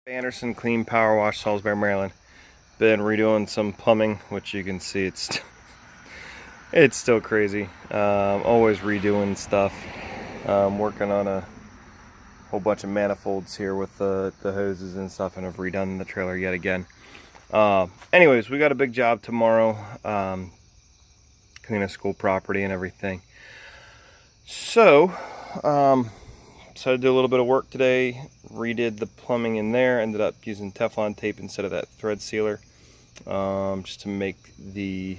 Anderson Clean Power Wash, Salisbury, Maryland. Been redoing some plumbing, which you can see it's still crazy. Always redoing stuff. Working on a whole bunch of manifolds here with the hoses and stuff, and I've redone the trailer yet again. Anyways, we got a big job tomorrow. Clean a school property and everything. So, decided to do a little bit of work today. Redid the plumbing in there. Ended up using Teflon tape instead of that thread sealer, just to make the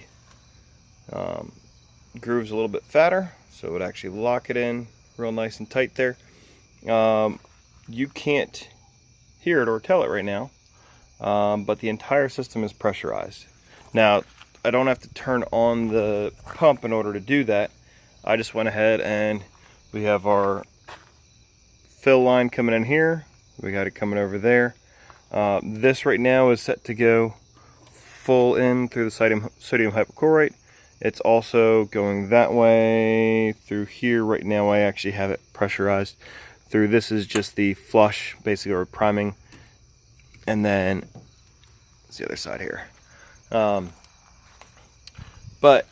grooves a little bit fatter, so it would actually lock it in real nice and tight there. You can't hear it or tell it right now, but the entire system is pressurized. Now, I don't have to turn on the pump in order to do that. I just went ahead and we have our fill line coming in here. We got it coming over there. This right now is set to go full in through the sodium hypochlorite. It's also going that way through here. Right now I actually have it pressurized through. This is just the flush, basically, or priming. And then it's the other side here. But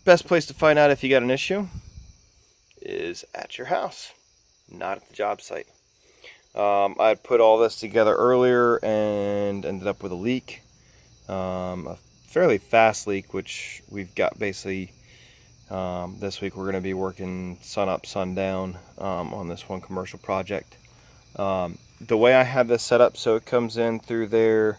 best place to find out if you got an issue is at your house, not at the job site. I had put all this together earlier and ended up with a leak, a fairly fast leak, which we've got basically this week. We're going to be working sun up, sun down on this one commercial project. The way I have this set up, so it comes in through there,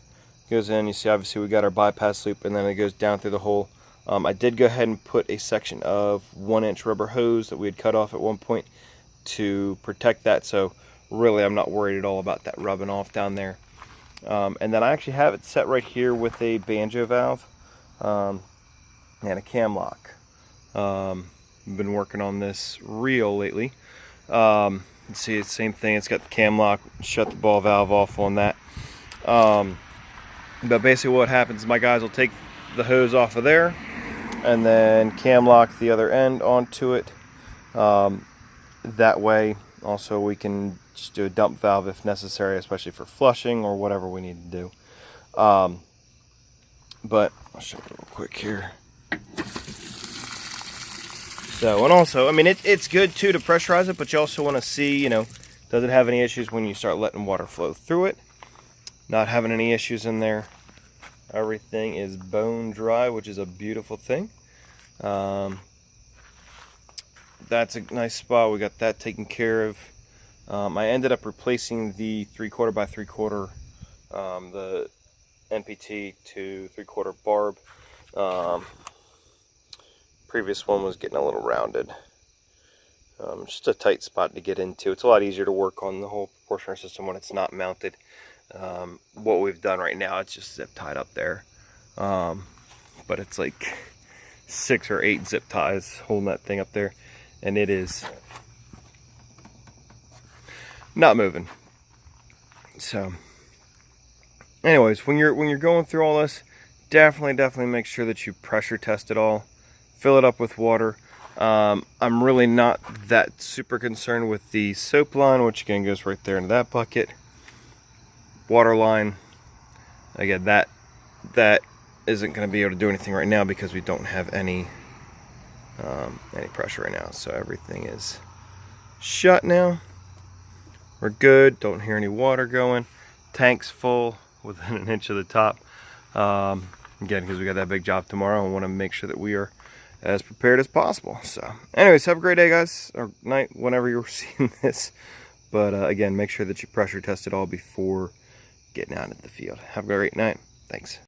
goes in, you see obviously we got our bypass loop, and then it goes down through the hole. I did go ahead and put a section of 1-inch rubber hose that we had cut off at one point to protect that, so really I'm not worried at all about that rubbing off down there. And then I actually have it set right here with a banjo valve and a cam lock. I've been working on this reel lately. See, it's the same thing. It's got the cam lock, shut the ball valve off on that. But basically what happens is my guys will take the hose off of there and then cam lock the other end onto it. That way also we can just do a dump valve if necessary, especially for flushing or whatever we need to do. But I'll show you real quick here. So, and also, I mean, it's good too to pressurize it, but you also want to see, you know, does it have any issues when you start letting water flow through it? Not having any issues in there. Everything is bone dry, which is a beautiful thing. That's a nice spot. We got that taken care of. I ended up replacing the 3/4 by 3/4, the NPT to 3/4 barb. Previous one was getting a little rounded. Just a tight spot to get into. It's a lot easier to work on the whole proportioner system when it's not mounted. What we've done right now, it's just zip tied up there. But it's like 6 or 8 zip ties holding that thing up there, and it is not moving. So anyways, when you're going through all this, definitely make sure that you pressure test it all. Fill it up with water. I'm really not that super concerned with the soap line, which again goes right there into that bucket. Water line, again, that isn't going to be able to do anything right now because we don't have any pressure right now. So everything is shut now. We're good. Don't hear any water going. Tank's full within an inch of the top. Again, because we got that big job tomorrow, and want to make sure that we are as prepared as possible. So anyways, have a great day, guys, or night, whenever you're seeing this. But again, make sure that you pressure test it all before getting out into the field. Have a great night. Thanks.